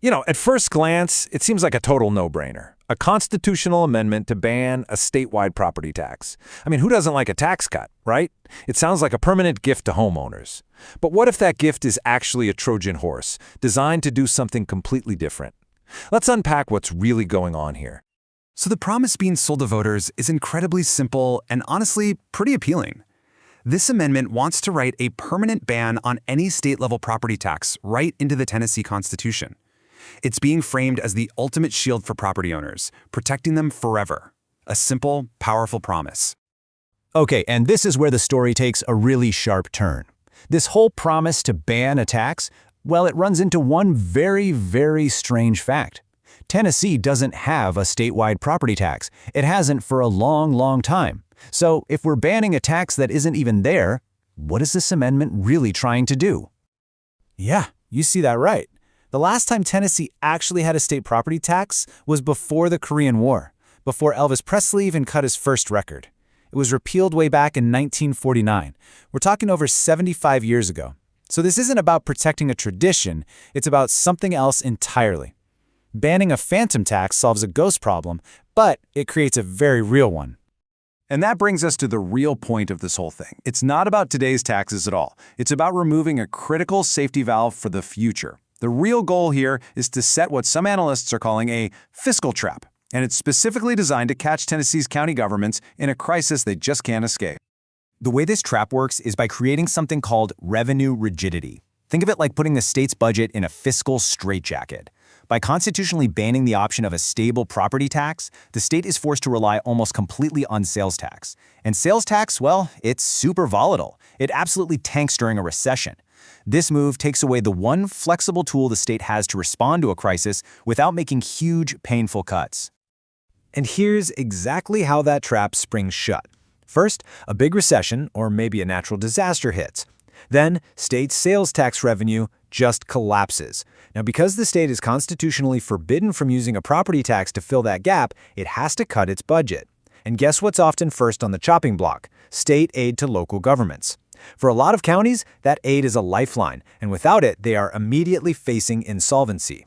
At first glance, it seems like a total no-brainer. A constitutional amendment to ban a statewide property tax. I mean, who doesn't like a tax cut, right? It sounds like a permanent gift to homeowners. But what if that gift is actually a Trojan horse, designed to do something completely different? Let's unpack what's really going on here. So the promise being sold to voters is incredibly simple and honestly pretty appealing. This amendment wants to write a permanent ban on any state-level property tax right into the Tennessee Constitution. It's being framed as the ultimate shield for property owners, protecting them forever. A simple, powerful promise. Okay, and this is where the story takes a really sharp turn. This whole promise to ban a tax, well, it runs into one very, very strange fact. Tennessee doesn't have a statewide property tax. It hasn't for a long, long time. So if we're banning a tax that isn't even there, what is this amendment really trying to do? Yeah, you see that right. The last time Tennessee actually had a state property tax was before the Korean War, before Elvis Presley even cut his first record. It was repealed way back in 1949. We're talking over 75 years ago. So this isn't about protecting a tradition, it's about something else entirely. Banning a phantom tax solves a ghost problem, but it creates a very real one. And that brings us to the real point of this whole thing. It's not about today's taxes at all. It's about removing a critical safety valve for the future. The real goal here is to set what some analysts are calling a fiscal trap, and it's specifically designed to catch Tennessee's county governments in a crisis they just can't escape. The way this trap works is by creating something called revenue rigidity. Think of it like putting the state's budget in a fiscal straitjacket. By constitutionally banning the option of a stable property tax, the state is forced to rely almost completely on sales tax. And sales tax, well, it's super volatile. It absolutely tanks during a recession. This move takes away the one flexible tool the state has to respond to a crisis without making huge, painful cuts. And here's exactly how that trap springs shut. First, a big recession, or maybe a natural disaster hits. Then, state sales tax revenue just collapses. Now, because the state is constitutionally forbidden from using a property tax to fill that gap, it has to cut its budget. And guess what's often first on the chopping block? State aid to local governments. For a lot of counties, that aid is a lifeline, and without it, they are immediately facing insolvency.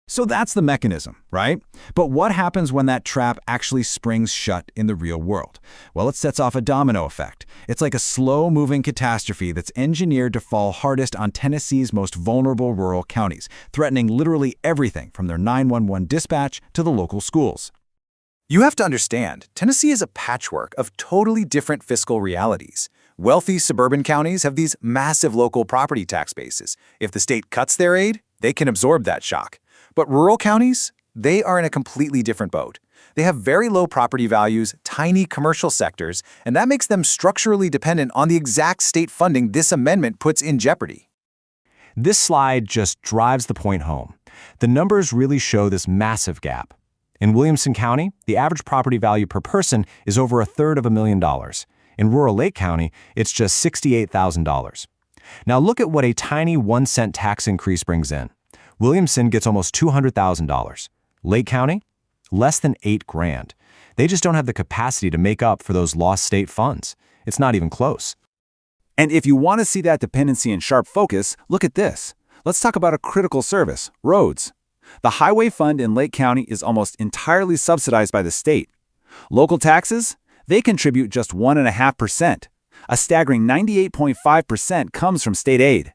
So that's the mechanism, right? But what happens when that trap actually springs shut in the real world? Well, it sets off a domino effect. It's like a slow-moving catastrophe that's engineered to fall hardest on Tennessee's most vulnerable rural counties, threatening literally everything from their 911 dispatch to the local schools. You have to understand, Tennessee is a patchwork of totally different fiscal realities. Wealthy suburban counties have these massive local property tax bases. If the state cuts their aid, they can absorb that shock. But rural counties, they are in a completely different boat. They have very low property values, tiny commercial sectors, and that makes them structurally dependent on the exact state funding this amendment puts in jeopardy. This slide just drives the point home. The numbers really show this massive gap. In Williamson County, the average property value per person is over $333,000. In rural Lake County, it's just $68,000. Now look at what a tiny 1-cent tax increase brings in. Williamson gets almost $200,000. Lake County? Less than $8,000. They just don't have the capacity to make up for those lost state funds. It's not even close. And if you want to see that dependency in sharp focus, look at this. Let's talk about a critical service, roads. The highway fund in Lake County is almost entirely subsidized by the state. Local taxes? They contribute just 1.5%. A staggering 98.5% comes from state aid.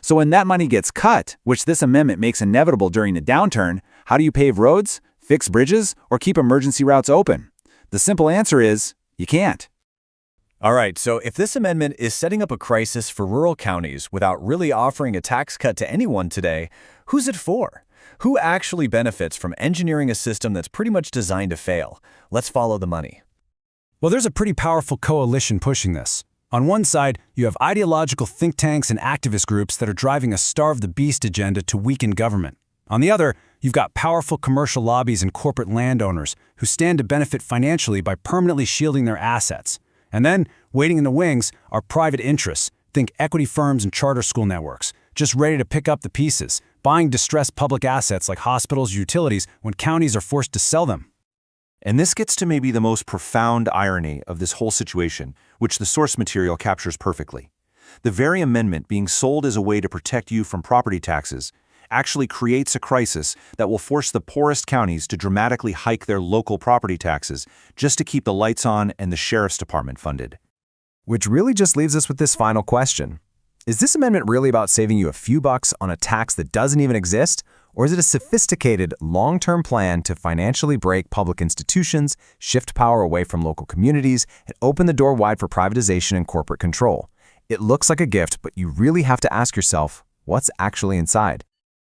So when that money gets cut, which this amendment makes inevitable during a downturn, how do you pave roads, fix bridges, or keep emergency routes open? The simple answer is, you can't. All right, so if this amendment is setting up a crisis for rural counties without really offering a tax cut to anyone today, who's it for? Who actually benefits from engineering a system that's pretty much designed to fail? Let's follow the money. Well, there's a pretty powerful coalition pushing this. On one side, you have ideological think tanks and activist groups that are driving a starve the beast agenda to weaken government. On the other, you've got powerful commercial lobbies and corporate landowners who stand to benefit financially by permanently shielding their assets. And then, waiting in the wings, are private interests. Think equity firms and charter school networks, just ready to pick up the pieces, buying distressed public assets like hospitals, utilities, when counties are forced to sell them. And this gets to maybe the most profound irony of this whole situation, which the source material captures perfectly. The very amendment being sold as a way to protect you from property taxes actually creates a crisis that will force the poorest counties to dramatically hike their local property taxes just to keep the lights on and the sheriff's department funded. Which really just leaves us with this final question. Is this amendment really about saving you a few bucks on a tax that doesn't even exist? Or is it a sophisticated, long-term plan to financially break public institutions, shift power away from local communities, and open the door wide for privatization and corporate control? It looks like a gift, but you really have to ask yourself, what's actually inside?